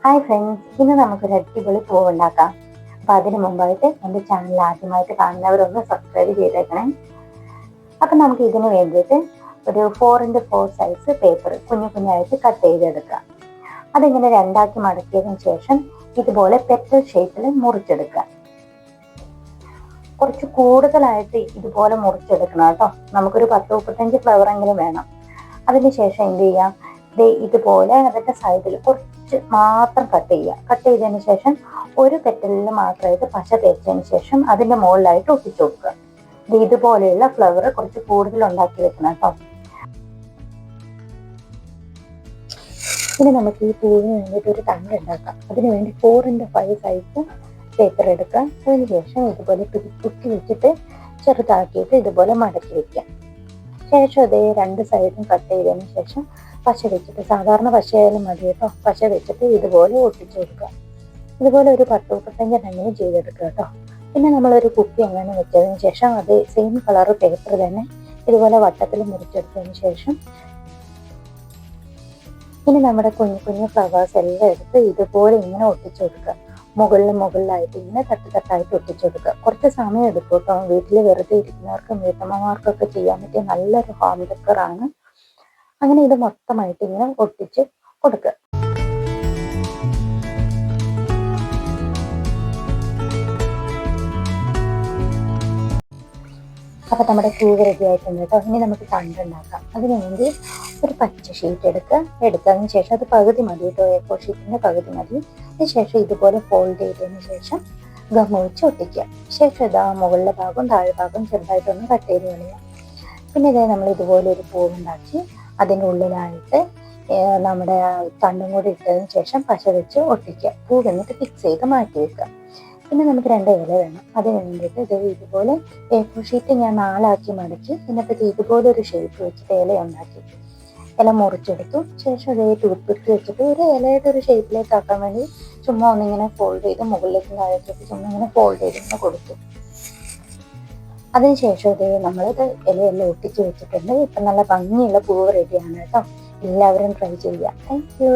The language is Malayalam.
ഹായ് ഫ്രണ്ട്സ്, ഇന്ന് നമുക്കൊരു അടിപൊളി പൂവ് ഉണ്ടാക്കാം. അപ്പോൾ അതിന് മുമ്പായിട്ട് എൻ്റെ ചാനൽ ആദ്യമായിട്ട് കാണുന്നവരൊന്ന് സബ്സ്ക്രൈബ് ചെയ്തേക്കണേ. അപ്പം നമുക്ക് ഇതിന് വേണ്ടിയിട്ട് ഒരു 4x4 സൈസ് പേപ്പർ കുഞ്ഞു കുഞ്ഞായിട്ട് കട്ട് ചെയ്തെടുക്കാം. അതിങ്ങനെ രണ്ടാക്കി മടക്കിയതിന് ശേഷം ഇതുപോലെ പെറ്റൽ ഷേപ്പിൽ മുറിച്ചെടുക്കുക. കുറച്ച് കൂടുതലായിട്ട് ഇതുപോലെ മുറിച്ചെടുക്കണം കേട്ടോ. നമുക്കൊരു 10-35 ഫ്ലവർ എങ്കിലും വേണം. അതിനുശേഷം എന്ത് ചെയ്യാം, ഇതുപോലെ അതിൻ്റെ സൈഡിൽ കുറച്ച് മാത്രം കട്ട് ചെയ്യുക. കട്ട് ചെയ്തതിന് ശേഷം ഒരു പെറ്റലിൽ മാത്രമായിട്ട് പശ തേച്ചതിന് ശേഷം അതിൻ്റെ മുകളിലായിട്ട് ഒട്ടിച്ചു കൊടുക്കുക. ഇതുപോലെയുള്ള ഫ്ലവർ കുറച്ച് കൂടുതൽ ഉണ്ടാക്കി വെക്കണം കേട്ടോ. ഇനി നമുക്ക് ഈ പൂവിന് വേണ്ടിയിട്ട് ഒരു തണ്ട് ഉണ്ടാക്കാം. അതിന് വേണ്ടി 4x5 സൈസ് പേപ്പർ എടുക്കുക. അതിന് ശേഷം ഇതുപോലെ കുത്തി വെച്ചിട്ട് ചെറുതാക്കിയിട്ട് ഇതുപോലെ മടക്കി വെക്കുക. ശേഷം അതേ രണ്ട് സൈഡും കട്ട് ചെയ്തതിന് ശേഷം പശ വെച്ചിട്ട്, സാധാരണ പശയായാലും മതി കേട്ടോ, പശ വെച്ചിട്ട് ഇതുപോലെ ഒട്ടിച്ചു കൊടുക്കുക. ഇതുപോലെ ഒരു 10-35 അങ്ങനെ ചെയ്തെടുക്കുക കേട്ടോ. പിന്നെ നമ്മളൊരു കുപ്പി അങ്ങനെ വെച്ചതിന് ശേഷം അതേ സെയിം കളർ പേപ്പർ തന്നെ ഇതുപോലെ വട്ടത്തിൽ മുറിച്ചെടുത്തതിന് ശേഷം ഇനി നമ്മുടെ കുഞ്ഞു കുഞ്ഞു ഫ്ലവേഴ്സ് എല്ലാം എടുത്ത് ഇതുപോലെ ഇങ്ങനെ ഒട്ടിച്ചു കൊടുക്കുക. മുകളിലായിട്ട് ഇങ്ങനെ തട്ടായിട്ട് ഒട്ടിച്ചു കൊടുക്കുക. കുറച്ച് സമയം എടുക്കും കേട്ടോ. വീട്ടിൽ വെറുതെ ഇരിക്കുന്നവർക്കും വീട്ടമ്മമാർക്കൊക്കെ ചെയ്യാൻ പറ്റിയ നല്ലൊരു ഹോം ഡെക്കറാണ്. അങ്ങനെ ഇത് മൊത്തമായിട്ട് ഇങ്ങനെ ഒട്ടിച്ച് കൊടുക്കുക. അപ്പം നമ്മുടെ പൂവ് റെഡി ആയിട്ടുണ്ട് കേട്ടോ. ഇനി നമുക്ക് തണ്ടുണ്ടാക്കാം. അതിനു വേണ്ടി ഒരു പച്ച ഷീറ്റ് എടുത്തതിന് ശേഷം അത് പകുതി മതി കേട്ടോ, A4 ഷീറ്റിൻ്റെ പകുതി മതി. അതിനുശേഷം ഇതുപോലെ ഫോൾഡ് ചെയ്തതിന് ശേഷം ഗം വെച്ച് ഒട്ടിക്കുക. ശേഷം ഇതാ മുകളിലെ ഭാഗവും താഴെ ഭാഗവും ചെറുതായിട്ടൊന്ന് കട്ട് ചെയ്ത് കളയുക. പിന്നെ ഇതേ നമ്മൾ ഇതുപോലെ ഒരു പൂവുണ്ടാക്കി അതിൻ്റെ ഉള്ളിലായിട്ട് നമ്മുടെ തണ്ടും കൂടി ഇട്ടതിന് ശേഷം പശ വെച്ച് ഒട്ടിക്കുക. പൂവ് എന്നിട്ട് ഫിക്സ് ചെയ്ത് മാറ്റി വെക്കുക. പിന്നെ നമുക്ക് 2 ഇല വേണം. അതിന് വേണ്ടിയിട്ട് ഇതുപോലെ A4 ഷീറ്റ് ഞാൻ 4 ആക്കി മടക്കി ഇതിനെപ്പറ്റി ഇതുപോലെ ഒരു ഷേപ്പ് വെച്ചിട്ട് ഇല ഉണ്ടാക്കി ഇല മുറിച്ചെടുത്തു. ശേഷം അതേ ടൂത്ത് പിക്ക് വെച്ചിട്ട് ഒരു ഇലയുടെ ഒരു ഷേപ്പിലേക്ക് ആക്കാൻ വേണ്ടി ചുമ്മാ ഒന്നിങ്ങനെ ഫോൾഡ് ചെയ്ത് മുകളിലേക്ക് താഴേക്ക് ചുമ്മാ ഇങ്ങനെ ഫോൾഡ് ചെയ്ത് ഇങ്ങനെ കൊടുത്തു. അതിനുശേഷം നമ്മളിത് ഇലയെല്ലാം ഒട്ടിച്ച് വെച്ചിട്ടുണ്ട്. ഇപ്പം നല്ല ഭംഗിയുള്ള പൂവ് റെഡിയാണ് കേട്ടോ. എല്ലാവരും ട്രൈ ചെയ്യുക. Thank you.